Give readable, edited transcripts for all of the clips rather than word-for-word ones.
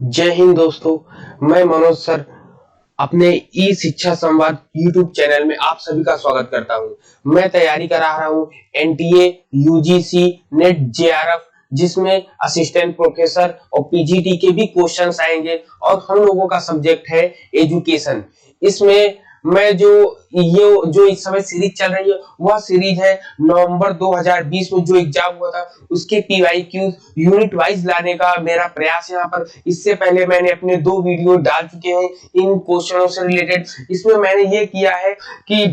जय हिंद दोस्तों। मैं मनोज सर अपने ई शिक्षा संवाद यूट्यूब चैनल में आप सभी का स्वागत करता हूं। मैं तैयारी करा रहा हूं एनटीए, यूजीसी, नेट, जेआरएफ, जिसमें असिस्टेंट प्रोफेसर और पीजीटी के भी क्वेश्चंस आएंगे और हम लोगों का सब्जेक्ट है एजुकेशन। इसमें मैं जो इस समय सीरीज चल रही है वह सीरीज है नवंबर 2020 में जो एग्जाम हुआ था उसके पीवाईक्यू यूनिट वाइज लाने का मेरा प्रयास यहाँ पर। इससे पहले मैंने अपने 2 वीडियो डाल चुके हैं इन क्वेश्चनों से रिलेटेड। इसमें मैंने ये किया है कि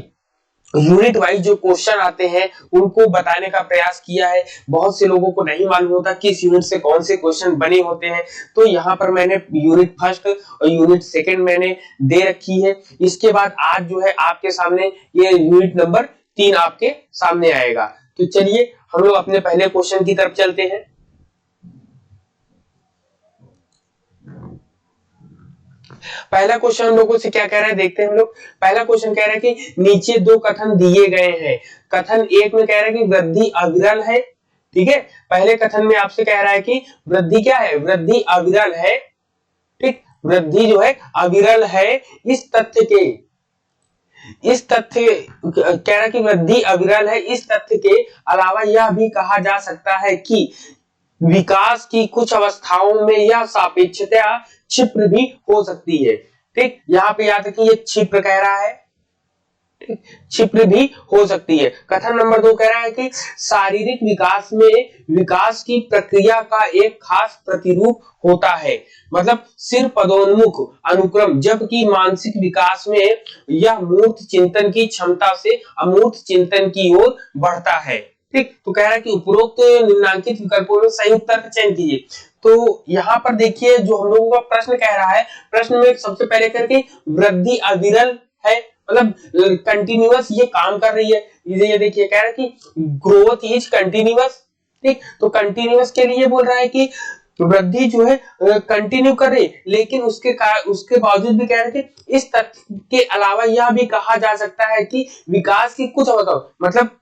यूनिट वाइज जो क्वेश्चन आते हैं उनको बताने का प्रयास किया है। बहुत से लोगों को नहीं मालूम होता किस यूनिट से कौन से क्वेश्चन बने होते हैं, तो यहाँ पर मैंने यूनिट फर्स्ट और यूनिट सेकंड मैंने दे रखी है। इसके बाद आज जो है आपके सामने ये यूनिट नंबर 3 आपके सामने आएगा। तो चलिए हम लोग अपने पहले क्वेश्चन की तरफ चलते हैं। पहला क्वेश्चन हम लोगों से क्या कह रहा है देखते हैं हम लोग। पहला क्वेश्चन कह रहा है कि नीचे 2 कथन दिए गए हैं। कथन 1 में कह रहा है कि वृद्धि अविरल है। ठीक है, पहले कथन में आपसे कह रहा है कि वृद्धि क्या है, वृद्धि अविरल है। ठीक, वृद्धि जो है अविरल है। इस तथ्य कह रहा है कि वृद्धि अविरल है। इस तथ्य के अलावा यह भी कहा जा सकता है कि विकास की कुछ अवस्थाओं में यह सापेक्षता क्षिप्र भी हो सकती है। ठीक, यहाँ पे याद रखिए ये क्षिप्र कह रहा है, क्षिप्र भी हो सकती है। कथन नंबर 2 कह रहा है कि शारीरिक विकास में विकास की प्रक्रिया का एक खास प्रतिरूप होता है, मतलब सिर पदोन्मुख अनुक्रम, जबकि मानसिक विकास में यह मूर्त चिंतन की क्षमता से अमूर्त चिंतन की ओर बढ़ता है। ठीक, तो कह रहा है कि उपरोक्त निम्नांकित विकल्पों में सही उत्तर का चयन कीजिए। तो यहाँ पर देखिए जो हम लोगों का प्रश्न कह रहा है, प्रश्न में सबसे पहले करके वृद्धि अविरल है, मतलब कंटिन्यूअस ये काम कर रही है। ये देखिए कह रहा है कि ग्रोथ इज कंटिन्यूअस। ठीक, तो कंटिन्यूअस के लिए बोल रहा है कि वृद्धि जो है कंटिन्यू कर रही, लेकिन उसके बावजूद भी कह रहे हैं कि इस तथ्य के अलावा यह भी कहा जा सकता है कि विकास की कुछ मतलब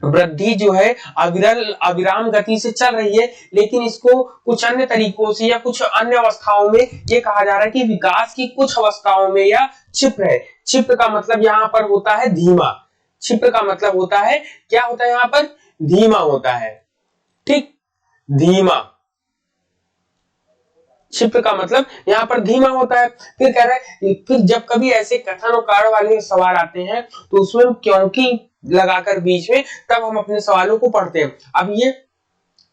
वृद्धि जो है अविराम गति से चल रही है, लेकिन इसको कुछ अन्य तरीकों से या कुछ अन्य अवस्थाओं में ये कहा जा रहा है कि विकास की कुछ अवस्थाओं में यह क्षिप्र है। क्षिप्र का मतलब यहाँ पर होता है धीमा। क्षिप्र का मतलब होता है क्या होता है यहाँ पर, धीमा होता है। ठीक, धीमा, क्षिप्र का मतलब यहाँ पर धीमा होता है। फिर कह रहा है फिर जब कभी ऐसे कथन और कारण वाले सवाल आते हैं तो उसमें क्योंकि लगाकर बीच में, तब हम अपने सवालों को पढ़ते हैं। अब ये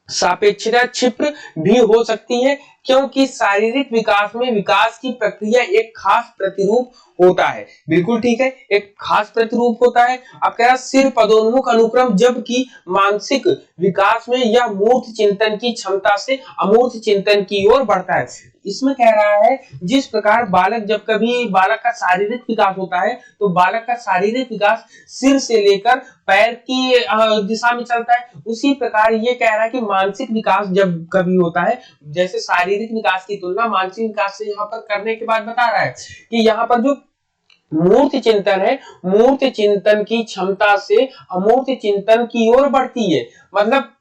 सापेक्षता क्षिप्र भी हो सकती है क्योंकि शारीरिक विकास में विकास की प्रक्रिया एक खास प्रतिरूप होता है। बिल्कुल ठीक है, एक खास प्रतिरूप होता है। अब कह रहा सिर पदोन्मुख अनुक्रम, जबकि मानसिक विकास में यह मूर्त चिंतन की क्षमता से अमूर्त चिंतन की ओर बढ़ता है। इसमें कह रहा है जिस प्रकार जब कभी बालक का शारीरिक विकास होता है तो बालक का शारीरिक विकास सिर से लेकर पैर की दिशा में चलता है, उसी प्रकार ये कह रहा है कि मानसिक विकास जब कभी होता है, जैसे शारीरिक विकास की तुलना मानसिक विकास से यहाँ पर करने के बाद बता रहा है कि यहाँ पर जो मूर्त चिंतन है, मूर्त चिंतन की क्षमता से अमूर्त चिंतन की ओर बढ़ती है। मतलब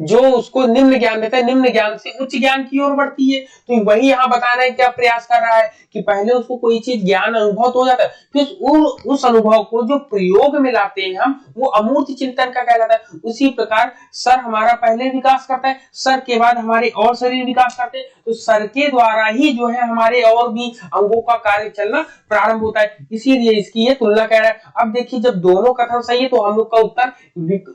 जो उसको निम्न ज्ञान देता है, निम्न ज्ञान से उच्च ज्ञान की ओर बढ़ती है। तो वही यहाँ बताना है, क्या प्रयास कर रहा है कि पहले उसको कोई चीज ज्ञान अनुभव हो जाता है, फिर उस अनुभव को जो प्रयोग में लाते हैं हम, वो अमूर्त चिंतन का कहलाता है। उसी प्रकार सर हमारा पहले विकास करता है, सर के बाद हमारे और शरीर विकास करते हैं, तो सर के द्वारा ही जो है हमारे और भी अंगों का कार्य चलना प्रारंभ होता है। इसीलिए इसकी ये तुलना कह रहा है। अब देखिए जब दोनों कथन सही है तो हम लोग का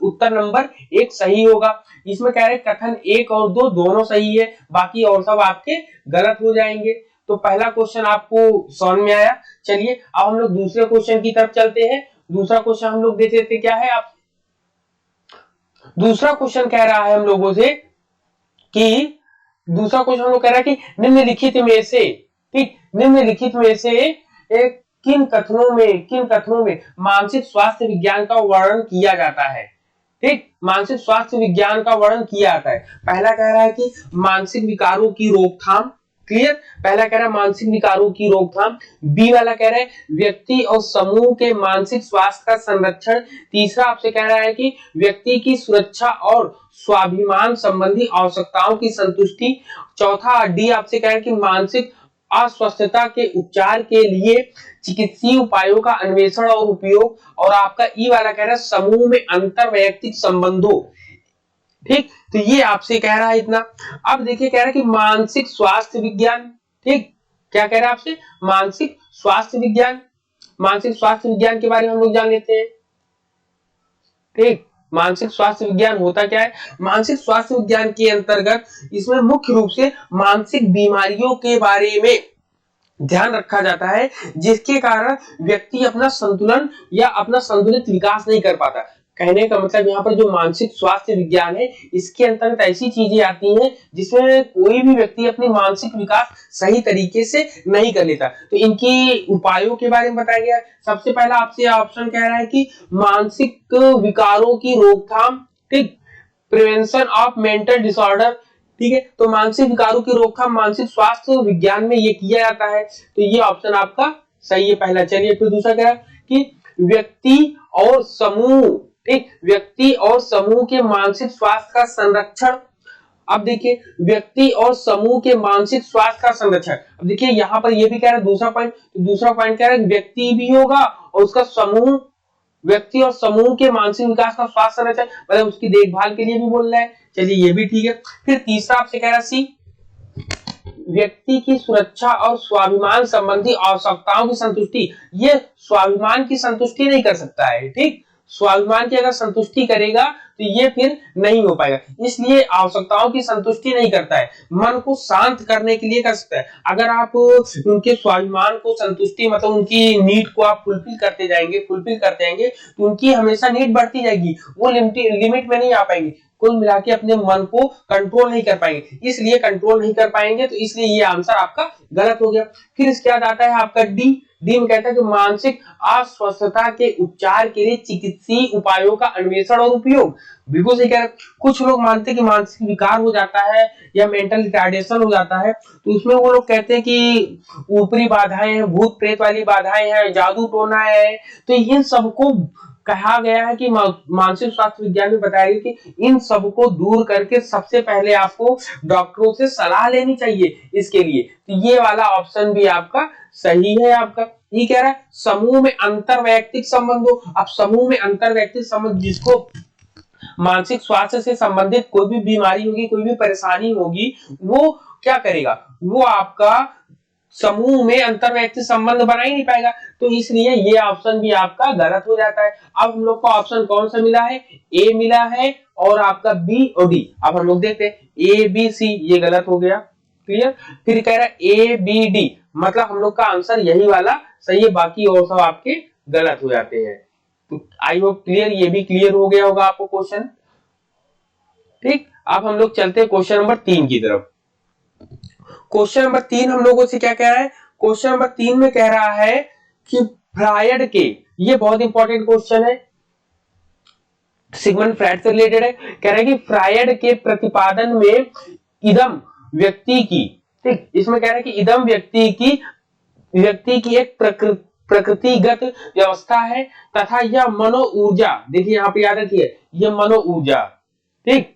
उत्तर नंबर 1 सही होगा। इसमें कह रहे कथन 1 और 2 दोनों सही है, बाकी और सब आपके गलत हो जाएंगे। तो पहला क्वेश्चन आपको समझ में आया। चलिए अब हम लोग दूसरे क्वेश्चन की तरफ चलते हैं। दूसरा क्वेश्चन हम लोग देख लेते क्या है। आप दूसरा क्वेश्चन कह रहा है हम लोगों से कि दूसरा क्वेश्चन हम लोग कह रहा है कि निम्नलिखित में से, ठीक, निम्नलिखित में से किन कथनों में मानसिक स्वास्थ्य विज्ञान का वर्णन किया जाता है। ठीक, मानसिक स्वास्थ्य विज्ञान का वर्णन किया जाता है। पहला कह रहा है कि मानसिक विकारों की रोकथाम, क्लियर। पहला कह रहा है मानसिक विकारों की रोकथाम, बी वाला कह रहा है व्यक्ति और समूह के मानसिक स्वास्थ्य का संरक्षण, तीसरा आपसे कह रहा है कि व्यक्ति की सुरक्षा और स्वाभिमान संबंधी आवश्यकताओं की संतुष्टि, चौथा डी आपसे कह रहा है कि मानसिक अस्वस्थता के उपचार के लिए चिकित्सीय उपायों का अन्वेषण और उपयोग, और आपका ई वाला कह रहा है समूह में अंतर वैयक्तिक संबंधों। ठीक, तो ये आपसे कह रहा है इतना। अब देखिए कह रहा है कि मानसिक स्वास्थ्य विज्ञान, ठीक, क्या कह रहा है आपसे, मानसिक स्वास्थ्य विज्ञान, मानसिक स्वास्थ्य विज्ञान के बारे में हम लोग जान लेते हैं। ठीक, मानसिक स्वास्थ्य विज्ञान होता क्या है, मानसिक स्वास्थ्य विज्ञान के अंतर्गत इसमें मुख्य रूप से मानसिक बीमारियों के बारे में ध्यान रखा जाता है जिसके कारण व्यक्ति अपना संतुलन या अपना संतुलित विकास नहीं कर पाता। कहने का मतलब यहाँ पर जो मानसिक स्वास्थ्य विज्ञान है इसके अंतर्गत ऐसी चीजें आती हैं जिसमें कोई भी व्यक्ति अपनी मानसिक विकास सही तरीके से नहीं कर लेता, तो इनकी उपायों के बारे में बताया गया है। सबसे पहला आपसे ऑप्शन कह रहा है कि मानसिक विकारों की रोकथाम, ठीक, प्रिवेंशन ऑफ मेंटल डिसऑर्डर, ठीक है, तो मानसिक विकारों की रोकथाम मानसिक स्वास्थ्य विज्ञान में ये किया जाता है, तो ये ऑप्शन आपका सही है पहला। चलिए फिर दूसरा क्या है कि व्यक्ति और समूह, ठीक, व्यक्ति और समूह के मानसिक स्वास्थ्य का संरक्षण। अब देखिए व्यक्ति और समूह के मानसिक स्वास्थ्य का संरक्षण, अब देखिए यहाँ पर ये भी कह रहा है दूसरा पॉइंट, तो दूसरा पॉइंट कह रहा है व्यक्ति भी होगा और उसका समूह, व्यक्ति और समूह के मानसिक विकास का स्वास्थ्य संरक्षण मतलब उसकी देखभाल के लिए भी बोल रहा है। चलिए ये भी ठीक है। फिर तीसरा आपसे कह रहा है सी, व्यक्ति की सुरक्षा और स्वाभिमान संबंधी आवश्यकताओं की संतुष्टि, ये स्वाभिमान की संतुष्टि नहीं कर सकता है, ठीक, स्वाभिमान की अगर संतुष्टि करेगा तो ये फिर नहीं हो पाएगा, इसलिए आवश्यकताओं की संतुष्टि नहीं करता है, मन को शांत करने के लिए कर सकता है। अगर आप उनके स्वाभिमान को संतुष्टि मतलब उनकी नीड को आप फुलफिल करते जाएंगे तो उनकी हमेशा नीड बढ़ती जाएगी, वो लिमिट में नहीं आ पाएंगे, कुल मिला के अपने मन को कंट्रोल नहीं कर पाएंगे, इसलिए कंट्रोल नहीं कर पाएंगे, तो इसलिए ये आंसर आपका गलत हो गया। फिर इसके बाद आता है आपका डी, डी में कहता है कि मानसिक अस्वस्थता के उपचार के लिए चिकित्सीय उपायों का अन्वेषण और उपयोग। बिल्कुल सही कह रहे हैं। कुछ लोग मानते हैं कि मानसिक विकार हो जाता है या मेंटल रिटार्डेशन हो जाता है, तो उसमें वो लोग कहते हैं कि ऊपरी बाधाएं हैं, भूत प्रेत वाली बाधाएं हैं, जादू टोना है, तो इन सबको कहा गया है कि मानसिक स्वास्थ्य विज्ञान में बताया गया कि इन सबको दूर करके सबसे पहले आपको डॉक्टरों से सलाह लेनी चाहिए इसके लिए, तो ये वाला ऑप्शन भी आपका सही है। आपका ये कह रहा है समूह में अंतर वैयक्तिक संबंधों, अब समूह में अंतर वैयक्तिक संबंध, जिसको मानसिक स्वास्थ्य से संबंधित कोई भी बीमारी होगी, कोई भी परेशानी होगी, वो क्या करेगा, वो आपका समूह में अंतर वैयक्तिक संबंध बना ही नहीं पाएगा, तो इसलिए ये ऑप्शन भी आपका गलत हो जाता है। अब हम लोग को ऑप्शन कौन सा मिला है, ए मिला है और आपका बी और डी। अब हम लोग देखते हैं ए बी सी, ये गलत हो गया, क्लियर। फिर कह रहा है ए बी डी, मतलब हम लोग का आंसर यही वाला सही है, बाकी और सब आपके गलत हो जाते हैं। तो आई होप क्लियर, ये भी क्लियर हो गया होगा आपको क्वेश्चन, ठीक। अब हम लोग चलते हैं क्वेश्चन नंबर 3 की तरफ। क्वेश्चन नंबर 3 हम लोगों से क्या कह रहा है, क्वेश्चन नंबर 3 में कह रहा है कि फ्रायड के, ये बहुत इंपॉर्टेंट क्वेश्चन है, सिगमंड फ्रायड से रिलेटेड है। कह रहा है कि फ्रायड के प्रतिपादन में इदम व्यक्ति की, ठीक, इसमें कह रहा है कि इदम व्यक्ति की एक प्रकृतिगत व्यवस्था है तथा यह मनो ऊर्जा, देखिए यहाँ पे याद रखिए, यह मनो ऊर्जा, ठीक,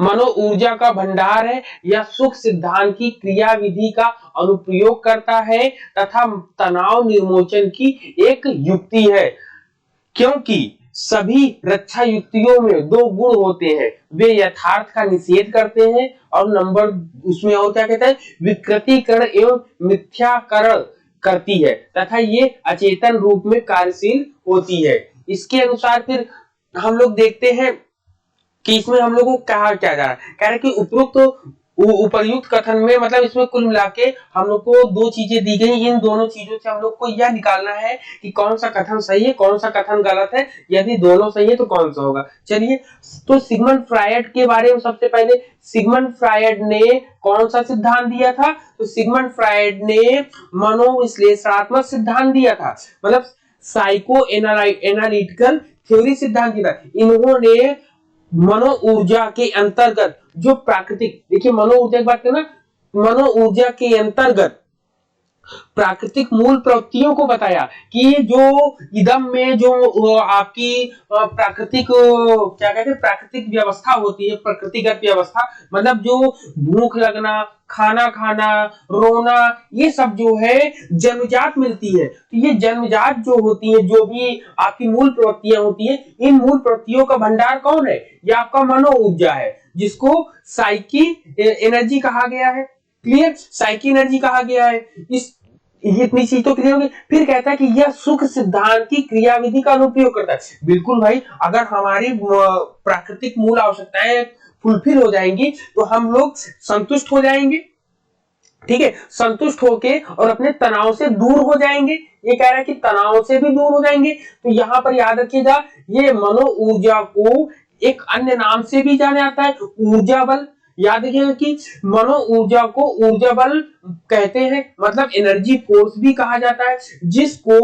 मनो ऊर्जा का भंडार है, यह सुख सिद्धांत की क्रियाविधि का अनुप्रयोग करता है तथा तनाव निर्मोचन की एक युक्ति है, क्योंकि सभी रक्षा युक्तियों में 2 गुण होते हैं, वे यथार्थ का निषेध करते हैं और नंबर उसमें और क्या कहता है, विकृतीकरण एवं मिथ्याकरण करती है तथा ये अचेतन रूप में कार्यशील होती है। इसके अनुसार फिर हम लोग देखते हैं कि इसमें हम लोग को कहा क्या जा रहा है, कह रहे कि उपर्युक्त कथन में मतलब इसमें कुल मिला के हम लोग को 2 चीजें दी गई, इन दोनों चीजों से हम लोग को यह निकालना है कि कौन सा कथन सही है, कौन सा कथन गलत है, यदि दोनों सही है तो कौन सा होगा। चलिए, तो सिगमंड फ्रायड के बारे में सबसे पहले, सिगमंड फ्रायड ने कौन सा सिद्धांत दिया था, तो सिगमंड फ्रायड ने मनोविश्लेषणात्मक सिद्धांत दिया था, मतलब साइको एनालिटिकल थ्योरी सिद्धांत दिया था। इन्होंने मनो ऊर्जा के अंतर्गत जो प्राकृतिक, देखिए मनो ऊर्जा की बात करें ना, मनो ऊर्जा के अंतर्गत प्राकृतिक मूल प्रवृत्तियों को बताया कि जो इदम में जो आपकी प्राकृतिक क्या कहते हैं प्राकृतिक व्यवस्था होती है, प्रकृतिगत व्यवस्था, मतलब जो भूख लगना, खाना खाना, रोना, ये सब जो है जन्मजात मिलती है। तो ये जन्मजात जो होती है, जो भी आपकी मूल प्रवृत्तियां होती है, इन मूल प्रवृत्तियों का भंडार कौन है? ये आपका मनो ऊर्जा है, जिसको साइकी एनर्जी कहा गया है। क्लियर? साइकी एनर्जी कहा गया है। इतनी चीज तो क्लियर होगी। फिर कहता है कि यह सुख सिद्धांत की क्रियाविधि का अनुप्रयोग करता है। बिल्कुल भाई, अगर हमारी प्राकृतिक मूल आवश्यकताएं फुलफिल हो जाएंगी तो हम लोग संतुष्ट हो जाएंगे, ठीक है, संतुष्ट होके और अपने तनाव से दूर हो जाएंगे। ये कह रहा है कि तनाव से भी दूर हो जाएंगे। तो यहाँ पर याद रखिएगा, ये मनो ऊर्जा को एक अन्य नाम से भी जाना जाता है, ऊर्जा बल। याद रखिएगा कि मनो ऊर्जा को ऊर्जा बल कहते हैं, मतलब एनर्जी फोर्स भी कहा जाता है, जिसको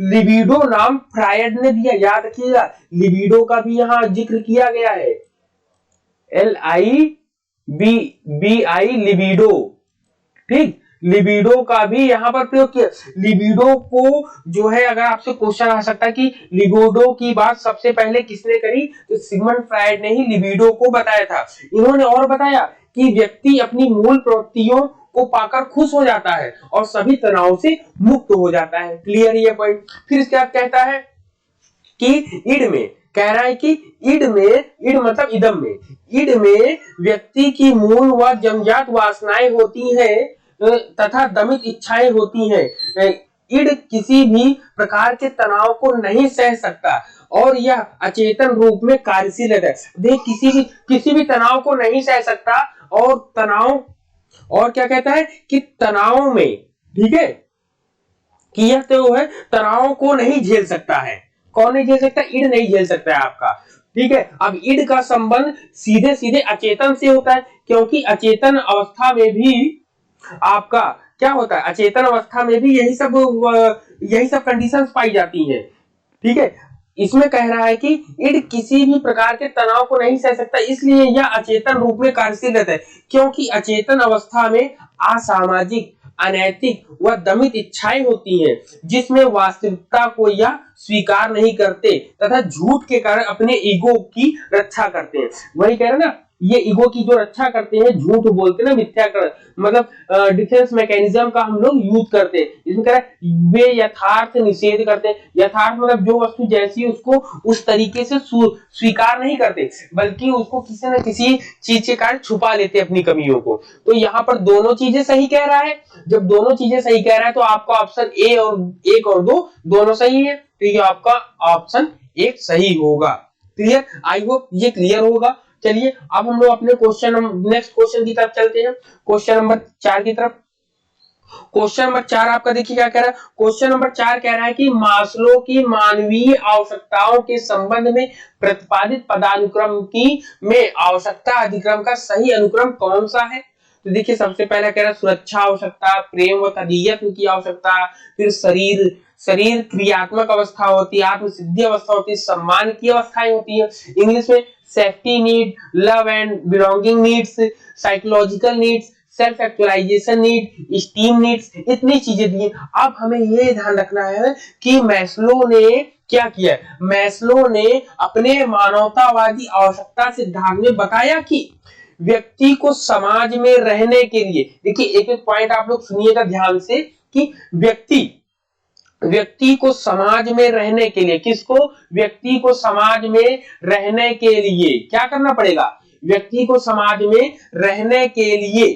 लिबिडो नाम फ्रायड ने दिया। याद रखिएगा, लिबिडो का भी यहाँ जिक्र किया गया है, LIBI लिबिडो, ठीक, लिबिडो का भी यहाँ पर प्रयोग किया। लिबिडो को जो है, अगर आपसे क्वेश्चन आ सकता है कि लिबिडो की बात सबसे पहले किसने करी, तो सिगमंड फ्रायड ने ही लिबिडो को बताया था। इन्होंने और बताया कि व्यक्ति अपनी मूल प्रवृत्तियों को पाकर खुश हो जाता है और सभी तनाव से मुक्त हो जाता है। क्लियर ये पॉइंट? फिर इसके बाद कहता है कि इड में, कह रहा है कि इड में, इड मतलब इदम में, इड में व्यक्ति की मूल व जन्मजात वासनाएं होती हैं तथा दमित इच्छाएं होती हैं। इड किसी भी प्रकार के तनाव को नहीं सह सकता और यह अचेतन रूप में कार्यशील है। देख, किसी भी तनाव को नहीं सह सकता और तनाव, और क्या कहता है कि तनाव में, ठीक है, कि यह तो है तनाव को नहीं झेल सकता है। कौन नहीं झेल सकता? इड नहीं झेल सकता है आपका, ठीक है। अब इड का संबंध सीधे सीधे अचेतन से होता है, क्योंकि अचेतन अवस्था में भी आपका क्या होता है, अचेतन अवस्था में भी यही सब कंडीशंस पाई जाती हैं, ठीक है। इसमें कह रहा है कि इड किसी भी प्रकार के तनाव को नहीं सह सकता, इसलिए यह अचेतन रूप में कार्यशील रहता है, क्योंकि अचेतन अवस्था में असामाजिक, अनैतिक व दमित इच्छाएं होती हैं, जिसमें वास्तविकता को यह स्वीकार नहीं करते तथा झूठ के कारण अपने ईगो की रक्षा करते हैं। वही कह रहे ना, ये ईगो की जो रक्षा करते हैं, झूठ बोलते हैं ना, मिथ्याकरण, मतलब डिफेंस मैकेनिज्म का हम लोग यूज करते हैं। इसमें कह रहा है वे यथार्थ निषेध करते हैं। यथार्थ मतलब जो वस्तु जैसी है उसको उस तरीके से स्वीकार नहीं करते, बल्कि उसको किसी न किसी चीज के कारण छुपा लेते अपनी कमियों को। तो यहाँ पर दोनों चीजें सही कह रहा है। जब दोनों चीजें सही कह रहा है तो आपका ऑप्शन ए और 1 और 2 दोनों सही है, तो ये आपका ऑप्शन 1 सही होगा। क्लियर? आई होप ये क्लियर होगा। चलिए अब हम लोग अपने नेक्स्ट क्वेश्चन की तरफ चलते हैं, क्वेश्चन नंबर 4 की तरफ। क्वेश्चन नंबर 4 आपका देखिए क्या कह रहा है। क्वेश्चन नंबर 4 कह रहा है कि मास्लो की मानवीय आवश्यकताओं के संबंध में प्रतिपादित पदानुक्रम की में आवश्यकता अधिक्रम का सही अनुक्रम कौन सा है? तो देखिए सबसे पहला कह रहा है सुरक्षा आवश्यकता, प्रेम व तदीयत्व की आवश्यकता, फिर शरीर क्रियात्मक अवस्था होती है, आत्मसिद्धि अवस्था होती है, सम्मान की अवस्थाएं होती है, इंग्लिश में safety need, love and belonging needs, psychological needs, self actualisation need, esteem needs, इतनी चीजें दी। अब हमें ये ध्यान रखना है कि मैस्लो ने क्या किया। मैस्लो ने अपने मानवतावादी आवश्यकता सिद्धांत में बताया कि व्यक्ति को समाज में रहने के लिए, देखिए एक एक पॉइंट आप लोग सुनिएगा ध्यान से, कि व्यक्ति को समाज में रहने के लिए, किसको? व्यक्ति को समाज में रहने के लिए क्या करना पड़ेगा? व्यक्ति को समाज में रहने के लिए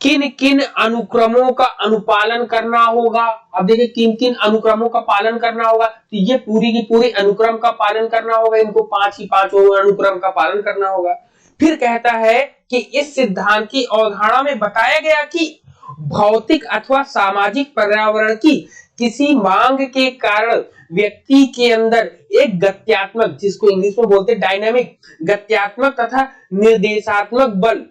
किन किन अनुक्रमों का अनुपालन करना होगा। अब देखिए किन किन अनुक्रमों का पालन करना होगा, तो ये पूरी की पूरी अनुक्रम का पालन करना होगा, इनको 5 ही 5 अनुक्रम का पालन करना होगा। फिर कहता है कि इस सिद्धांत की अवधारणा में बताया गया कि भौतिक अथवा सामाजिक पर्यावरण की किसी मांग के कारण व्यक्ति के अंदर एक गत्यात्मक, जिसको इंग्लिश में बोलते हैं डायनामिक, गत्यात्मक तथा निर्देशात्मक बल,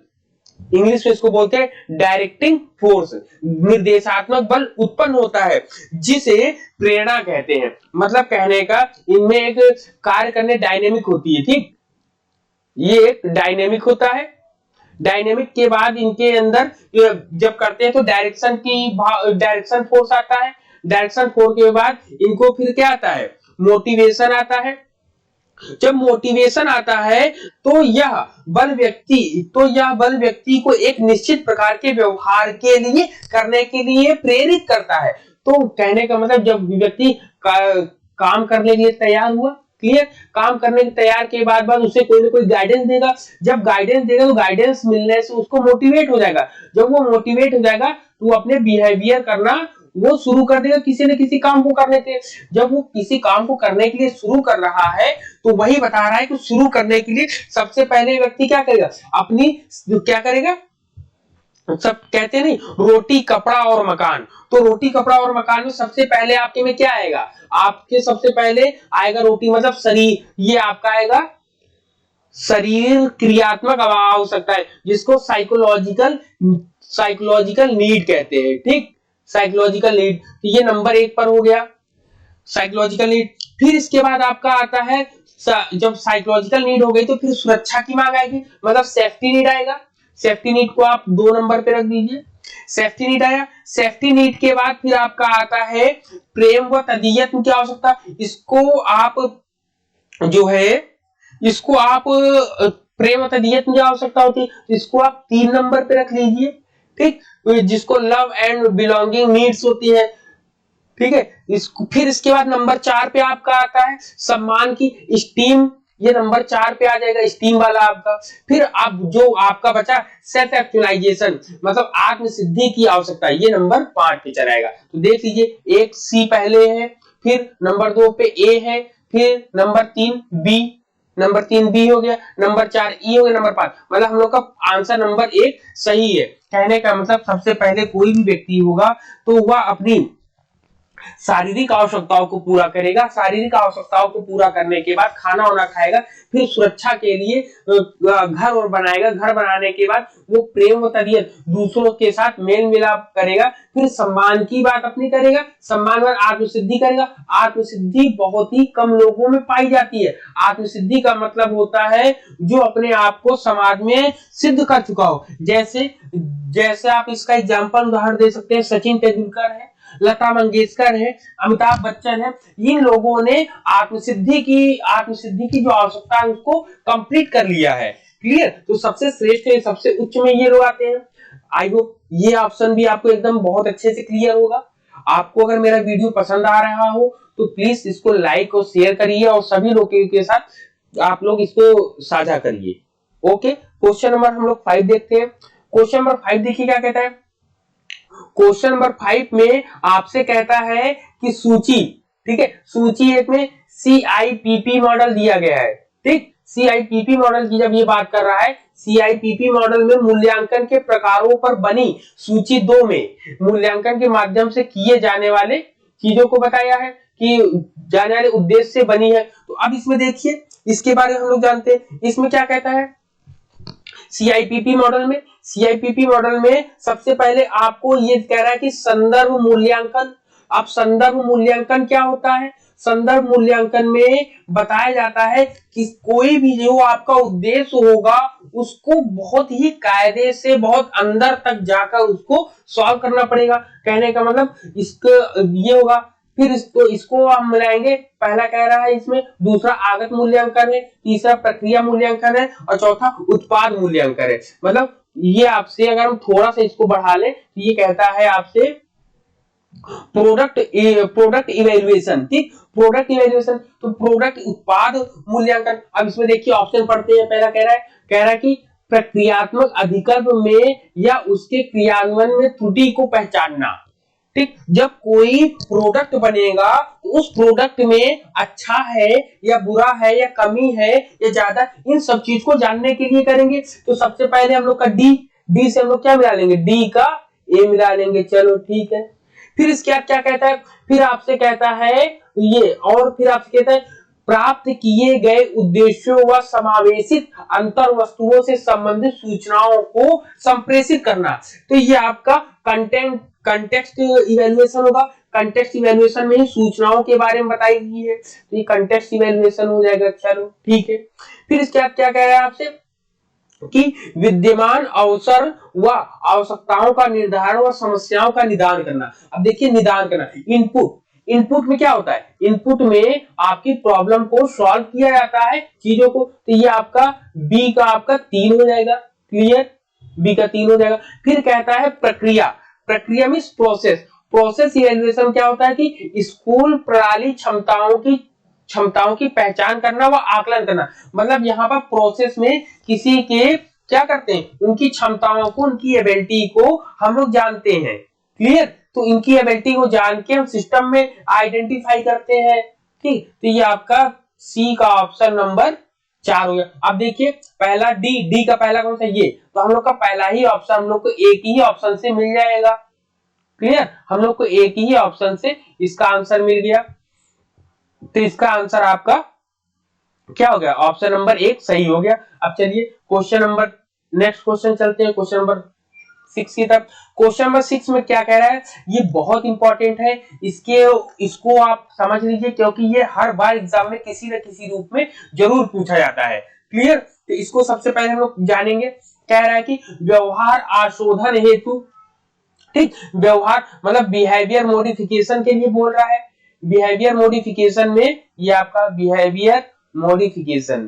इंग्लिश में इसको बोलते हैं डायरेक्टिंग फोर्स, निर्देशात्मक बल उत्पन्न होता है, जिसे प्रेरणा कहते हैं। मतलब कहने का इनमें एक कार्य करने डायनेमिक होती है, ठीक, ये एक डायनेमिक होता है, डायनेमिक के बाद इनके अंदर जब करते हैं तो डायरेक्शन फोर्स आता है। डायरेक्शन फोर्स के बाद इनको फिर क्या आता है, मोटिवेशन आता है। जब मोटिवेशन आता है तो यह बल व्यक्ति को एक निश्चित प्रकार के व्यवहार के लिए करने के लिए प्रेरित करता है। तो कहने का मतलब जब व्यक्ति काम करने के लिए तैयार हुआ, क्लियर, काम करने के तैयार के बाद उसे कोई ना कोई गाइडेंस देगा। जब गाइडेंस देगा तो गाइडेंस मिलने से उसको मोटिवेट हो जाएगा। जब वो मोटिवेट हो जाएगा तो अपने बिहेवियर करना वो शुरू कर देगा किसी न किसी काम को करने के। जब वो किसी काम को करने के लिए शुरू कर रहा है तो वही बता रहा है कि शुरू करने के लिए सबसे पहले व्यक्ति क्या करेगा, अपनी क्या करेगा, सब कहते नहीं रोटी कपड़ा और मकान, तो रोटी कपड़ा और मकान में सबसे पहले आपके में क्या आएगा, आपके सबसे पहले आएगा रोटी मतलब शरीर, ये आपका आएगा शरीर क्रियात्मक आवश्यकता है जिसको साइकोलॉजिकल नीड कहते हैं। ठीक, साइकोलॉजिकल नीड, तो ये नंबर 1 पर हो गया साइकोलॉजिकल नीड। फिर इसके बाद आपका आता है जब साइकोलॉजिकल नीड हो गई तो फिर सुरक्षा की मांग आएगी, मतलब सेफ्टी नीड आएगा। सेफ्टी नीड को आप 2 नंबर पे रख दीजिए। सेफ्टी नीड आया। सेफ्टी नीड के बाद फिर आपका आता है प्रेम व तदीयत की आवश्यकता। इसको आप प्रेम व तदीयत की आवश्यकता होती है, इसको आप 3 नंबर पे रख लीजिए। ठीक, जिसको लव एंड बिलोंगिंग नीड्स होती है। ठीक है, फिर इसके बाद नंबर 4 पे आपका आता है सम्मान की स्टीम, ये नंबर 4 पे आ जाएगा स्टीम वाला आपका। फिर अब जो आपका बचा सेल्फ एक्चुअलाइजेशन मतलब आत्म सिद्धि की आवश्यकता, ये नंबर 5 पे चलाएगा। तो देख लीजिए, एक सी पहले है, फिर नंबर 2 पे ए है, फिर नंबर 3 बी, नंबर 3 बी हो गया, नंबर 4 ई हो गया, नंबर 5, मतलब हम लोग का आंसर नंबर 1 सही है। कहने का मतलब सबसे पहले कोई भी व्यक्ति होगा तो वह अपनी शारीरिक आवश्यकताओं को पूरा करेगा। शारीरिक आवश्यकताओं को पूरा करने के बाद खाना वाना खाएगा, फिर सुरक्षा के लिए घर और बनाएगा। घर बनाने के बाद वो प्रेम व तदीयत दूसरों के साथ मेल मिलाप करेगा। फिर सम्मान की बात अपनी करेगा, सम्मान और आत्मसिद्धि करेगा। आत्मसिद्धि बहुत ही कम लोगों में पाई जाती है। आत्मसिद्धि का मतलब होता है जो अपने आप को समाज में सिद्ध कर चुका हो। जैसे आप इसका एग्जाम्पल उदाहरण दे सकते हैं, सचिन तेंदुलकर है, लता मंगेशकर है, अमिताभ बच्चन है। इन लोगों ने आत्मसिद्धि की जो आवश्यकता है उसको कंप्लीट कर लिया है। क्लियर, तो सबसे श्रेष्ठ है, सबसे उच्च में ये लोग आते हैं। आई होप ये ऑप्शन भी आपको एकदम बहुत अच्छे से क्लियर होगा। आपको अगर मेरा वीडियो पसंद आ रहा हो तो प्लीज इसको लाइक और शेयर करिए और सभी लोगों के साथ आप लोग इसको साझा करिए। ओके, क्वेश्चन नंबर हम लोग 5 देखते हैं। क्वेश्चन नंबर 5 देखिए क्या कहता है। क्वेश्चन नंबर 5 में आपसे कहता है कि सूची, ठीक है, सूची 1 में CIPP मॉडल दिया गया है। ठीक, CIPP मॉडल की जब ये बात कर रहा है, CIPP मॉडल में मूल्यांकन के प्रकारों पर बनी सूची 2 में मूल्यांकन के माध्यम से किए जाने वाले चीजों को बताया है कि जाने वाले उद्देश्य से बनी है। तो अब इसमें देखिए, इसके बारे में हम लोग जानते हैं। इसमें क्या कहता है सीआईपीपी मॉडल में सबसे पहले आपको ये कह रहा है कि संदर्भ मूल्यांकन। अब संदर्भ मूल्यांकन क्या होता है? संदर्भ मूल्यांकन में बताया जाता है कि कोई भी जो आपका उद्देश्य होगा उसको बहुत ही कायदे से बहुत अंदर तक जाकर उसको सॉल्व करना पड़ेगा। कहने का मतलब इसका ये होगा। फिर इसको हम मिलाएंगे। पहला कह रहा है इसमें, दूसरा आगत मूल्यांकन है, तीसरा प्रक्रिया मूल्यांकन है और चौथा उत्पाद मूल्यांकन है। मतलब ये आपसे अगर हम थोड़ा सा इसको बढ़ा लें तो ये कहता है आपसे प्रोडक्ट इवैल्यूएशन। ठीक, प्रोडक्ट इवैल्यूएशन तो प्रोडक्ट उत्पाद मूल्यांकन। अब इसमें देखिए ऑप्शन पढ़ते हैं। पहला कह रहा है कि प्रक्रियात्मक अधिकल्प में या उसके क्रियान्वयन में त्रुटि को पहचानना। ठीक, जब कोई प्रोडक्ट बनेगा तो उस प्रोडक्ट में अच्छा है या बुरा है या कमी है या ज्यादा, इन सब चीज को जानने के लिए करेंगे। तो सबसे पहले हम लोग का डी से हम लोग क्या मिला लेंगे, डी का ए मिला लेंगे। चलो ठीक है। फिर इसके बाद क्या कहता है, फिर आपसे कहता है ये, और फिर आपसे कहता है प्राप्त किए गए उद्देश्यों व समावेशित अंतर वस्तुओं से संबंधित सूचनाओं को संप्रेषित करना। तो ये आपका कंटेक्स्ट इवैल्यूएशन होगा। कंटेक्स्ट इवैल्यूएशन में ही सूचनाओं के बारे में बताई गई है, तो ये कंटेक्स्ट इवैल्यूएशन हो जाएगा। चलो ठीक है। फिर इसके बाद क्या कह रहा है आपसे, कि विद्यमान अवसर व आवश्यकताओं का निर्धारण व समस्याओं का निदान करना। अब देखिए निदान करना, इनपुट में क्या होता है, इनपुट में आपकी प्रॉब्लम को सॉल्व किया जाता है चीजों को, तो ये आपका बी का आपका 3 हो जाएगा, क्लियर, बी का 3 हो जाएगा। फिर कहता है प्रक्रिया, प्रक्रिया मींस प्रोसेस इवैल्यूएशन क्या होता है कि स्कूल प्रणाली क्षमताओं की पहचान करना व आकलन करना। मतलब यहाँ पर प्रोसेस में किसी के क्या करते हैं, उनकी क्षमताओं को, उनकी एबिलिटी को हम लोग जानते हैं, क्लियर। तो इनकी एबिलिटी को जान के हम सिस्टम में आइडेंटिफाई करते हैं, ठीक। तो ये आपका सी का ऑप्शन नंबर 4 हो गया। अब देखिए पहला डी का पहला कौन सा, ये तो हम लोग का पहला ही ऑप्शन हम लोग को एक ही ऑप्शन से मिल जाएगा, क्लियर। हम लोग को एक ही ऑप्शन से इसका आंसर मिल गया, तो इसका आंसर आपका क्या हो गया, ऑप्शन नंबर 1 सही हो गया। अब चलिए क्वेश्चन नंबर, नेक्स्ट क्वेश्चन चलते हैं क्वेश्चन नंबर 6 की तरफ। क्वेश्चन नंबर 6 में क्या कह रहा है, ये बहुत इंपॉर्टेंट है, इसको आप समझ लीजिए, क्योंकि ये हर बार एग्जाम में किसी न किसी रूप में जरूर पूछा जाता है, क्लियर। तो इसको सबसे पहले हम लोग जानेंगे। कह रहा है कि व्यवहार आशोधन हेतु, ठीक, व्यवहार मतलब बिहेवियर मॉडिफिकेशन के लिए बोल रहा है। बिहेवियर मॉडिफिकेशन में ये आपका बिहेवियर मॉडिफिकेशन,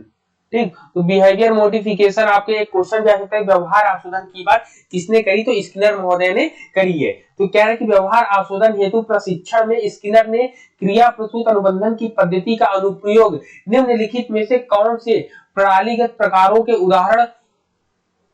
ठीक। तो बिहेवियर मॉडिफिकेशन आपके एक क्वेश्चन भी आ सकता है, व्यवहार आशोधन की बात किसने करी, तो स्किनर महोदय ने करी है। तो कह रहे हैं कि व्यवहार आशोधन हेतु प्रशिक्षण में स्किनर ने क्रिया प्रसूत अनुबंधन की पद्धति का अनुप्रयोग निम्नलिखित में से कौन से प्रणालीगत प्रकारों के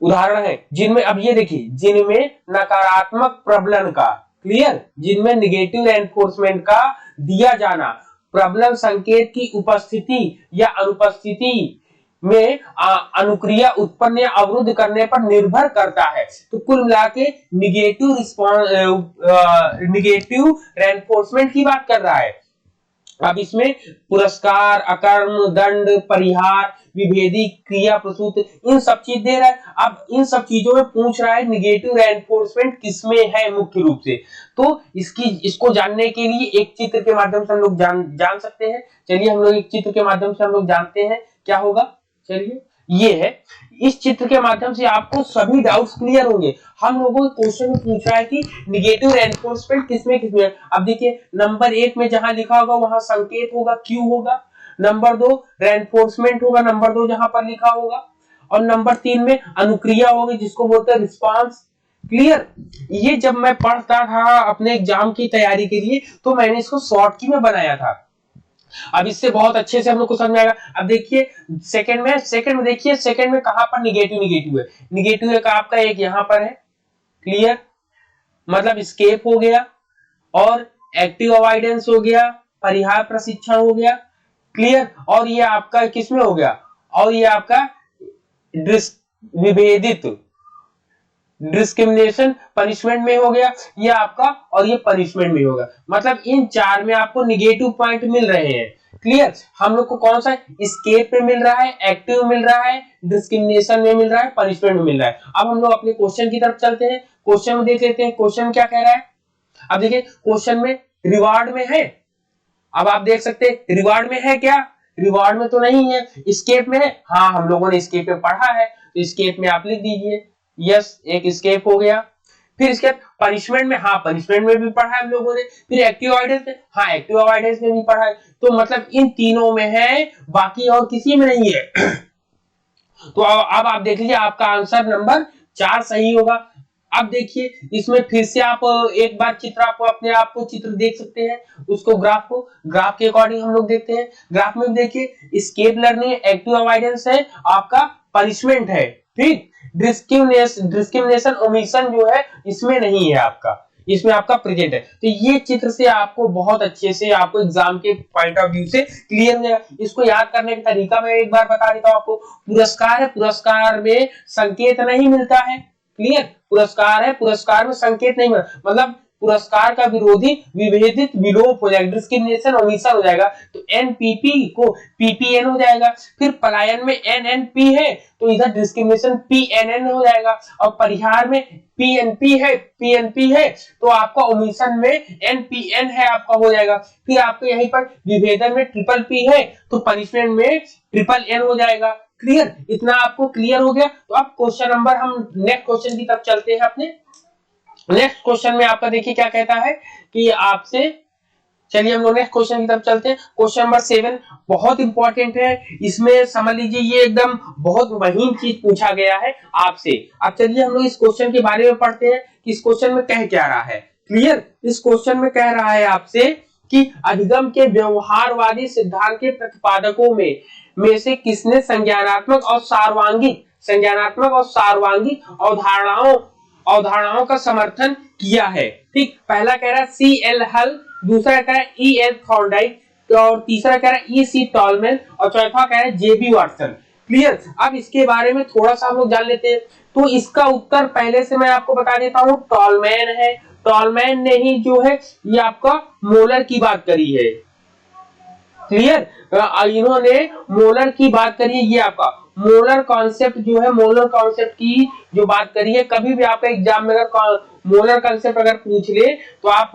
उदाहरण है जिनमें, अब ये देखिए, जिनमें नकारात्मक प्रबलन का, क्लियर, जिनमें निगेटिव एनफोर्समेंट का दिया जाना प्रबलन संकेत की उपस्थिति या अनुपस्थिति में अनुक्रिया उत्पन्न या अवरुद्ध करने पर निर्भर करता है। तो कुल मिला के निगेटिव रेनफोर्समेंट की बात कर रहा है। अब इसमें पुरस्कार, अकर्म, दंड, परिहार, विभेदी क्रिया प्रसूत, इन सब चीज दे रहा है। अब इन सब चीजों में पूछ रहा है निगेटिव रेनफोर्समेंट किसमें है मुख्य रूप से। तो इसको जानने के लिए एक चित्र के माध्यम से हम लोग जान सकते हैं। चलिए हम लोग एक चित्र के माध्यम से हम लोग जानते हैं क्या होगा। चलिए ये है, इस चित्र के माध्यम से आपको सभी डाउट्स क्लियर होंगे। हम लोगों को क्वेश्चन में पूछ रहा है कि निगेटिव रेनफोर्समेंट किसमें किसमें है। अब देखिए नंबर 1 में जहां लिखा होगा वहां संकेत होगा, क्यू होगा। नंबर 2 रेनफोर्समेंट होगा, नंबर 2 जहां पर लिखा होगा। और नंबर 3 में अनुक्रिया होगी जिसको बोलते हैं रिस्पांस, क्लियर। ये जब मैं पढ़ता था अपने एग्जाम की तैयारी के लिए तो मैंने इसको शॉर्ट की में बनाया था। अब इससे बहुत अच्छे से हम लोग को समझ में आएगा। अब देखिए सेकंड में देखिए, सेकंड में कहां पर निगेटिव है, निगेटिव है का आपका एक यहां पर है, क्लियर, मतलब स्केप हो गया और एक्टिव अवॉइडेंस हो गया, परिहार प्रशिक्षण हो गया, क्लियर। और ये आपका किसमें हो गया, और ये आपका विभेदित डिस्क्रिमिनेशन पनिशमेंट में हो गया ये आपका, और ये पनिशमेंट में होगा। मतलब इन 4 में आपको निगेटिव पॉइंट मिल रहे हैं, क्लियर। हम लोग को कौन सा, स्केप में मिल रहा है, एक्टिव मिल रहा है, डिस्क्रिमिनेशन में मिल रहा है, पनिशमेंट में मिल रहा है। अब हम लोग अपने क्वेश्चन की तरफ चलते हैं, क्वेश्चन में देख लेते हैं क्वेश्चन क्या कह रहा है। अब देखिए क्वेश्चन में रिवार्ड में है, अब आप देख सकते हैं रिवार्ड में है क्या, रिवार्ड में तो नहीं है। स्केप में है, हाँ हम लोगों ने स्केप में पढ़ा है, तो स्केप में आप लिख दीजिए यस, एक स्केप हो गया। फिर इसके बाद पनिशमेंट में, हाँ पनिशमेंट में भी पढ़ा है हम लोगों ने। फिर एक्टिव अवॉइडेंस में, हाँ एक्टिव अवॉइडेंस में भी पढ़ा है। तो मतलब इन तीनों में है, बाकी और किसी में नहीं है। तो अब आप देख लीजिए आपका आंसर नंबर 4 सही होगा। अब देखिए इसमें फिर से आप एक बार चित्र, आपको अपने आप को चित्र देख सकते हैं, उसको ग्राफ के अकॉर्डिंग हम लोग देखते हैं। ग्राफ में देखिए स्केप लर्निंग, एक्टिव अवॉइडेंस है, आपका पनिशमेंट है, ठीक। डिस्क्रिमिनेशन ओमिशन जो है इसमें नहीं है आपका, इसमें आपका प्रेजेंट है। तो ये चित्र से आपको बहुत अच्छे से आपको एग्जाम के पॉइंट ऑफ व्यू से क्लियर हो जाएगा। इसको याद करने का तरीका मैं एक बार बता देता हूं आपको। पुरस्कार है, पुरस्कार में संकेत नहीं मिलता है, क्लियर। पुरस्कार है, पुरस्कार में संकेत नहीं मिलता, मतलब पुरस्कार का विरोधी विभेदित विलोप हो जाएगा, डिस्क्रिमिनेशन ओमिशन हो जाएगा। तो एनपीपी को पीपीएन हो जाएगा। फिर पलायन में एनएनपी है तो इधर डिस्क्रिमिनेशन पीएनएन हो जाएगा। और परिहार में पीएनपी है तो आपका ओमिशन में एनपीएन है आपका हो जाएगा। फिर आपको यहीं पर विभेदन में ट्रिपल पी है तो पनिशमेंट में ट्रिपल एन हो जाएगा, क्लियर, इतना आपको क्लियर हो गया। तो अब क्वेश्चन नंबर, हम नेक्स्ट क्वेश्चन की तरफ चलते हैं। अपने नेक्स्ट क्वेश्चन में आपका देखिए क्या कहता है कि आपसे, चलिए हम लोग नेक्स्ट क्वेश्चन की तरफ चलते हैं। क्वेश्चन नंबर 7 बहुत इंपॉर्टेंट है, इसमें समझ लीजिए ये एकदम बहुत महीन चीज पूछा गया है आपसे। अब चलिए हम लोग इस क्वेश्चन के बारे में पढ़ते हैं कि इस क्वेश्चन में कह क्या रहा है। क्लियर, इस क्वेश्चन में कह रहा है आपसे कि अधिगम के व्यवहारवादी सिद्धांत के प्रतिपादकों में से किसने संज्ञानात्मक और सार्वंगिक अवधारणाओं का समर्थन किया है। ठीक, पहला कह रहा है सी एल हल, दूसरा कह रहा है ई एल थॉर्नडाइक, और तीसरा कह रहा है ई सी टॉलमैन, और चौथा कह रहा है जे बी वाटसन। क्लियर, अब इसके बारे में थोड़ा सा हम लोग जान लेते हैं। तो इसका उत्तर पहले से मैं आपको बता देता हूं, टॉलमैन है। टॉलमैन ने ही जो है ये आपका मोलर की बात करी है। क्लियर, इन्होंने मोलर की बात करी है। ये आपका मोलर कॉन्सेप्ट जो है, मोलर कॉन्सेप्ट की जो बात करी है, कभी भी आपका एग्जाम में अगर मोलर कॉन्सेप्ट अगर पूछ ले तो आप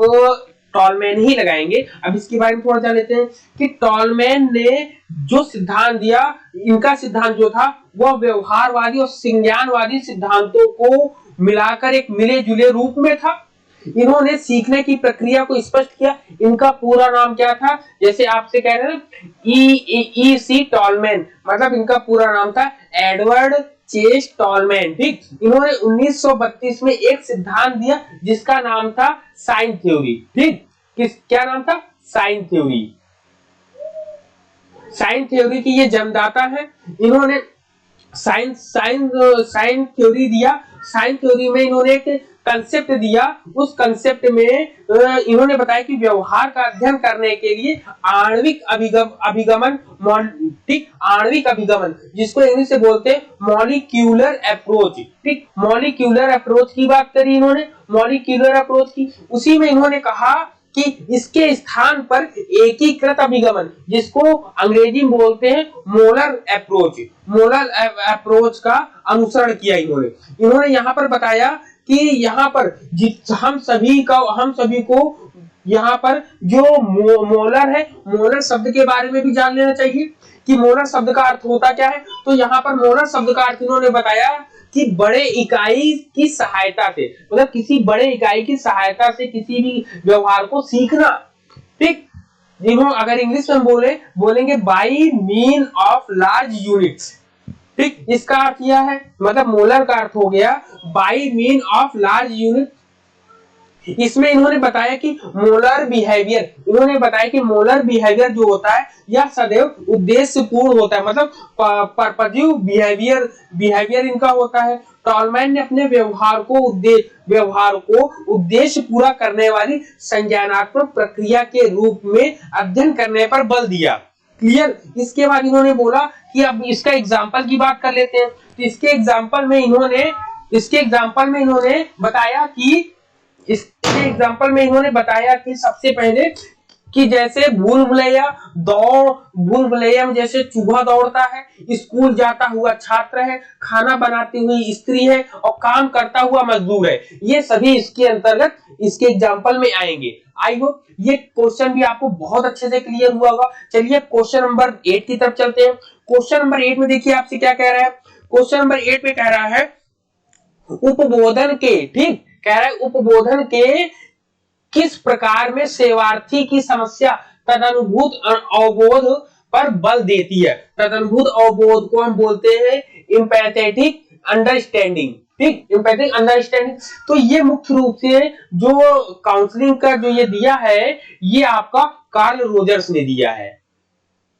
टॉलमैन ही लगाएंगे। अब इसके बारे में थोड़ा जान लेते हैं कि टॉलमैन ने जो सिद्धांत दिया, इनका सिद्धांत जो था वह व्यवहारवादी और संज्ञानवादी सिद्धांतों को मिलाकर एक मिले जुले रूप में था। इन्होंने सीखने की प्रक्रिया को स्पष्ट किया। इनका पूरा नाम क्या था, जैसे आपसे कह रहे हैं ई सी टॉलमैन, मतलब इनका पूरा नाम था एडवर्ड चेस टॉलमैन। ठीक, इन्होंने 1932 में एक सिद्धांत दिया जिसका नाम था साइन थ्योरी। ठीक, क्या नाम था, साइन थ्योरी। साइन थ्योरी की ये जन्मदाता है। इन्होंने साइन थ्योरी दिया। साइन थ्योरी में इन्होंने एक कंसेप्ट दिया। उस कंसेप्ट में इन्होंने बताया कि व्यवहार का अध्ययन करने के लिए आणविक अभिगमन, जिसको इंग्लिश से बोलते हैं मॉलिक्यूलर अप्रोच। ठीक, मॉलिक्यूलर अप्रोच की बात करी इन्होंने, मॉलिक्यूलर अप्रोच की। उसी में इन्होंने कहा कि इसके स्थान पर एकीकृत अभिगमन, जिसको अंग्रेजी में बोलते हैं मोलर अप्रोच का अनुसरण किया इन्होंने यहाँ पर बताया कि यहाँ पर हम सभी को यहाँ पर जो मोलर है, मोलर शब्द के बारे में भी जान लेना चाहिए कि मोलर शब्द का अर्थ होता क्या है। तो यहाँ पर मोलर शब्द का अर्थ इन्होंने बताया कि बड़े इकाई की सहायता से, मतलब किसी बड़े इकाई की सहायता से किसी भी व्यवहार को सीखना। ठीक, जिन्होंने अगर इंग्लिश में बोलेंगे by mean of large units. ठीक, इसका अर्थ यह है, मतलब मोलर का अर्थ हो गया by mean of large unit. इसमें इन्होंने बताया कि मोलर बिहेवियर जो होता है यह सदैव उद्देश्यपूर्ण होता है, मतलब पर्पजिव बिहेवियर इनका होता है। टॉलमैन ने अपने व्यवहार को उद्देश्य पूरा करने वाली संज्ञानात्मक प्रक्रिया के रूप में अध्ययन करने पर बल दिया। क्लियर, इसके बाद इन्होंने बोला कि अब इसका एग्जाम्पल की बात कर लेते हैं। तो इसके एग्जाम्पल में इन्होंने बताया कि सबसे पहले कि जैसे भूल भुलैया में जैसे चूहा दौड़ता है, स्कूल जाता हुआ छात्र है, खाना बनाती हुई स्त्री है और काम करता हुआ मजदूर है, ये सभी इसके अंतर्गत इसके एग्जाम्पल में आएंगे। आई होप ये क्वेश्चन भी आपको बहुत अच्छे से क्लियर हुआ होगा। चलिए क्वेश्चन नंबर 8 की तरफ चलते हैं। क्वेश्चन नंबर 8 में देखिए आपसे क्या कह रहा है। क्वेश्चन नंबर 8 में कह रहा है उपबोधन के किस प्रकार में सेवार्थी की समस्या तदनुभूत अवबोध पर बल देती है। तदनुभूत अवबोध को हम बोलते हैं एम्पैथेटिक अंडरस्टैंडिंग। ठीक, एम्पैथेटिक अंडरस्टैंडिंग। तो ये मुख्य रूप से जो काउंसलिंग का जो ये दिया है, ये आपका कार्ल रोजर्स ने दिया है।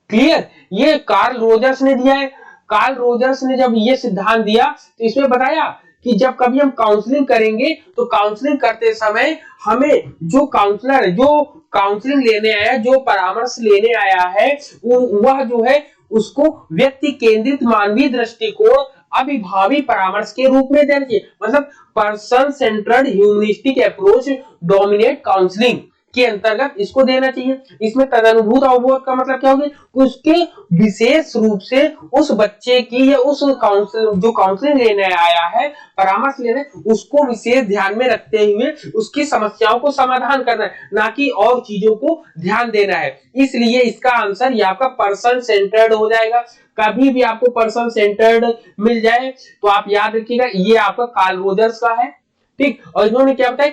क्लियर, ये कार्ल रोजर्स ने दिया है। कार्ल रोजर्स ने जब ये सिद्धांत दिया तो इसमें बताया कि जब कभी हम काउंसलिंग करेंगे तो काउंसलिंग करते समय हमें जो काउंसलर है, जो काउंसलिंग लेने आया, जो परामर्श लेने आया है, वह जो है उसको व्यक्ति केंद्रित मानवीय दृष्टिकोण अभिभावी परामर्श के रूप में देना चाहिए। मतलब person centred humanistic approach dominate counselling. के अंतर्गत इसको देना चाहिए। इसमें तदनुभूत अवबोध का मतलब क्या होगी, उसके विशेष रूप से उस बच्चे की या उस जो काउंसलिंग लेने आया है, परामर्श लेने, उसको विशेष ध्यान में रखते हुए उसकी समस्याओं को समाधान करना है, ना कि और चीजों को ध्यान देना है। इसलिए इसका आंसर ये आपका पर्सन सेंटर्ड हो जाएगा। कभी भी आपको पर्सन सेंटर्ड मिल जाए तो आप याद रखिएगा ये आपका कार्ल रोजर्स का है, ठीक। और इन्होंने क्या बताया,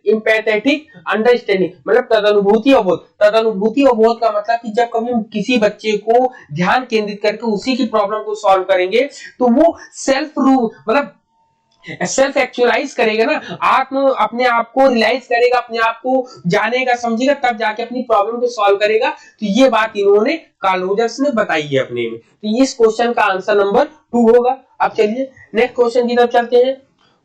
इम्पैथेटिक अंडरस्टैंडिंग मतलब तदनुभूति अवबोध। तदनुभूति अवबोध का मतलब कि जब कभी हम किसी बच्चे को ध्यान केंद्रित करके उसी की प्रॉब्लम को सॉल्व करेंगे तो वो सेल्फ मतलब सेल्फ एक्चुअलाइज करेगा ना, आत्म अपने आप को रियलाइज करेगा, अपने आप को जानेगा समझेगा, तब जाके अपनी प्रॉब्लम को सॉल्व करेगा। तो ये बात इन्होंने कार्ल रोजर्स ने बताई है अपने में। तो इस क्वेश्चन का आंसर नंबर 2 होगा। अब चलिए नेक्स्ट क्वेश्चन की तरफ चलते हैं।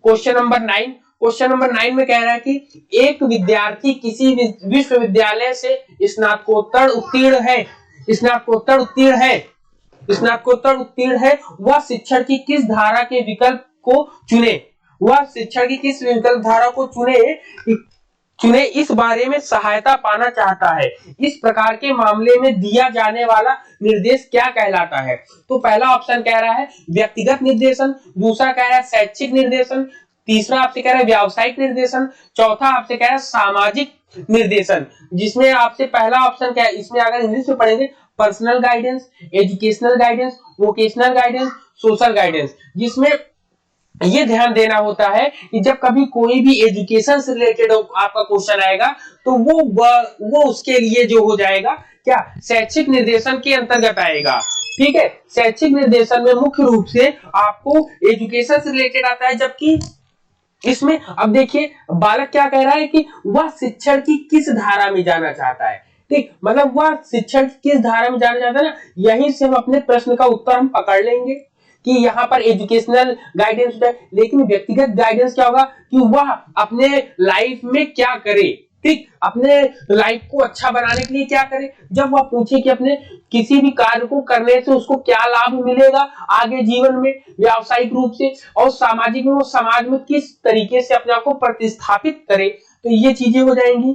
Question number 9। क्वेश्चन नंबर 9 में कह रहा है कि एक विद्यार्थी किसी विश्वविद्यालय से स्नातकोत्तर उत्तीर्ण है, स्नातकोत्तर उत्तीर्ण है, वह शिक्षण की किस धारा के विकल्प को चुने, वह शिक्षण की किस विकल्प धारा को चुने इस बारे में सहायता पाना चाहता है। इस प्रकार के मामले में दिया जाने वाला निर्देश क्या कहलाता है। तो पहला ऑप्शन कह रहा है व्यक्तिगत निर्देशन, दूसरा कह रहा है शैक्षिक निर्देशन, तीसरा आपसे कह रहा है व्यावसायिक निर्देशन, चौथा आपसे कह रहा है सामाजिक निर्देशन। जिसमें आपसे पहला ऑप्शन क्या है, इसमें अगर इंग्लिश में पढ़ेंगे personal guidance, educational guidance, vocational guidance, social guidance. जिसमें ये ध्यान देना होता है कि जब कभी कोई भी एजुकेशन से रिलेटेड आपका क्वेश्चन आएगा तो वो उसके लिए जो हो जाएगा क्या, शैक्षिक निर्देशन के अंतर्गत आएगा, ठीक है। शैक्षिक निर्देशन में मुख्य रूप से आपको एजुकेशन से रिलेटेड आता है, जबकि इसमें अब देखिए बालक क्या कह रहा है कि वह शिक्षण की किस धारा में जाना चाहता है, ठीक। मतलब वह शिक्षण किस धारा में जाना चाहता है ना, यहीं से हम अपने प्रश्न का उत्तर हम पकड़ लेंगे कि यहाँ पर एजुकेशनल गाइडेंस होता है। लेकिन व्यक्तिगत गाइडेंस क्या होगा कि वह अपने लाइफ में क्या करे, ठीक, अपने लाइफ को अच्छा बनाने के लिए क्या करे। जब वह पूछे कि अपने किसी भी कार्य को करने से उसको क्या लाभ मिलेगा आगे जीवन में, व्यावसायिक रूप से, और सामाजिक में वो समाज में किस तरीके से अपने आप को प्रतिस्थापित करे, तो ये चीजें हो जाएंगी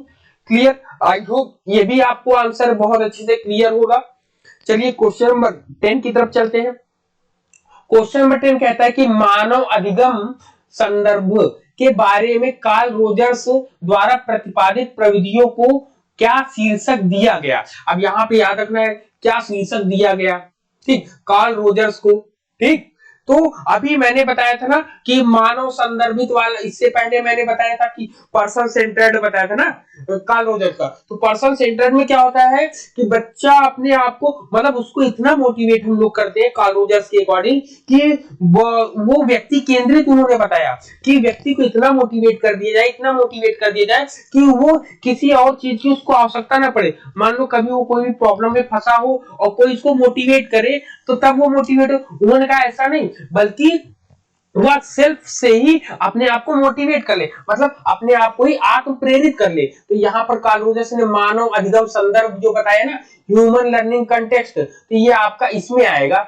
क्लियर। आई होप ये भी आपको आंसर बहुत अच्छे से क्लियर होगा। चलिए क्वेश्चन नंबर 10 की तरफ चलते हैं। क्वेश्चन नंबर 10 कहता है कि मानव अधिगम संदर्भ के बारे में कार्ल रोजर्स द्वारा प्रतिपादित प्रविधियों को क्या शीर्षक दिया गया। अब यहाँ पे याद रखना है क्या शीर्षक दिया गया, ठीक, कार्ल रोजर्स को, ठीक। तो अभी मैंने बताया था ना कि मानव संदर्भित वाला, इससे पहले मैंने बताया था कि पर्सन सेंटर्ड बताया था ना कार्ल रोजर्स का। तो पर्सन सेंटर्ड में क्या होता है कि बच्चा अपने आप को मतलब उसको इतना मोटिवेट हम लोग करते हैं कार्ल रोजर्स के अकॉर्डिंग कि वो व्यक्ति केंद्रित, उन्होंने बताया कि व्यक्ति को इतना मोटिवेट कर दिया जाए, इतना मोटिवेट कर दिया जाए कि वो किसी और चीज की उसको आवश्यकता ना पड़े। मान लो कभी वो कोई भी प्रॉब्लम में फंसा हो और कोई इसको मोटिवेट करे तो तब वो मोटिवेट हो। उन्होंने कहा ऐसा नहीं, बल्कि वह सेल्फ से ही अपने आप को मोटिवेट कर ले, मतलब अपने आप को ही आत्म प्रेरित कर ले। तो यहाँ पर कार्ल रोजर्स ने मानव अधिगम संदर्भ जो बताया ना, ह्यूमन लर्निंग कंटेक्स्ट, तो ये आपका इसमें आएगा,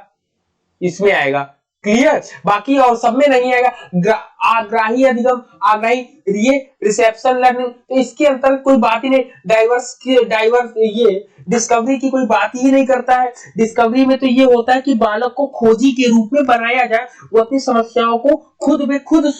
इसमें आएगा क्लियर। बाकी और सब में नहीं आएगा। आग्राही अधिगम, आग्राही ये रिसेप्शन लर्निंग, तो इसके अंतर्गत कोई बात ही नहीं। डाइवर्स ये डिस्कवरी की कोई बात ही नहीं करता है। डिस्कवरी में तो ये होता है कि बालक को खोजी के रूप में बनाया जाए, वो अपनी समस्याओं को खुद में खुद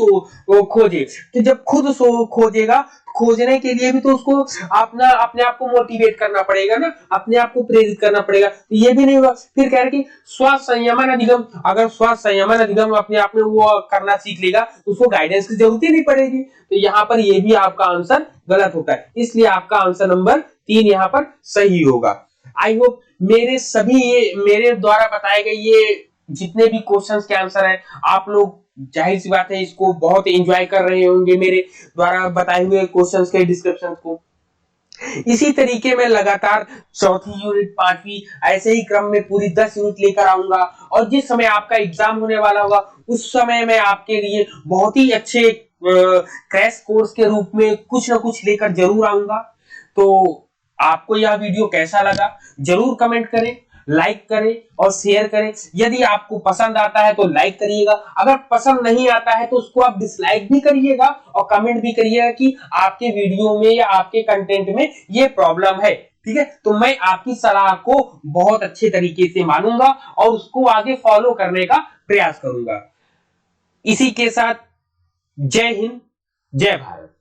खोजे। तो जब खुद खोजेगा, खोजने के लिए भी तो उसको अपने आप को मोटिवेट करना पड़ेगा ना, अपने आप को प्रेरित करना पड़ेगा। तो ये भी नहीं हुआ। फिर कह रहे कि स्व संयमन अधिगम, अगर स्व संयमन अधिगम अपने आप में वो करना सीख लेगा तो उसको गाइडेंस की जरूरत ही नहीं पड़ेगी। तो यहाँ पर ये भी आपका आंसर गलत होता है, इसलिए आपका आंसर नंबर 3 यहाँ पर सही होगा। आई होप मेरे द्वारा बताए गए ये जितने भी क्वेश्चंस के आंसर है आप लोग जाहिर सी बात है इसको बहुत एंजॉय कर रहे होंगे, मेरे द्वारा बताए हुए क्वेश्चंस के डिस्क्रिप्शन को। इसी तरीके में लगातार चौथी यूनिट, पांचवी, ऐसे ही क्रम में पूरी 10 यूनिट लेकर आऊंगा। और जिस समय आपका एग्जाम होने वाला होगा उस समय मैं आपके लिए बहुत ही अच्छे क्रैश कोर्स के रूप में कुछ ना कुछ लेकर जरूर आऊंगा। तो आपको यह वीडियो कैसा लगा जरूर कमेंट करें। लाइक करें और शेयर करें। यदि आपको पसंद आता है तो लाइक करिएगा, अगर पसंद नहीं आता है तो उसको आप डिसलाइक भी करिएगा और कमेंट भी करिएगा कि आपके वीडियो में या आपके कंटेंट में ये प्रॉब्लम है। ठीक है, तो मैं आपकी सलाह को बहुत अच्छे तरीके से मानूंगा और उसको आगे फॉलो करने का प्रयास करूंगा। इसी के साथ जय हिंद, जय भारत।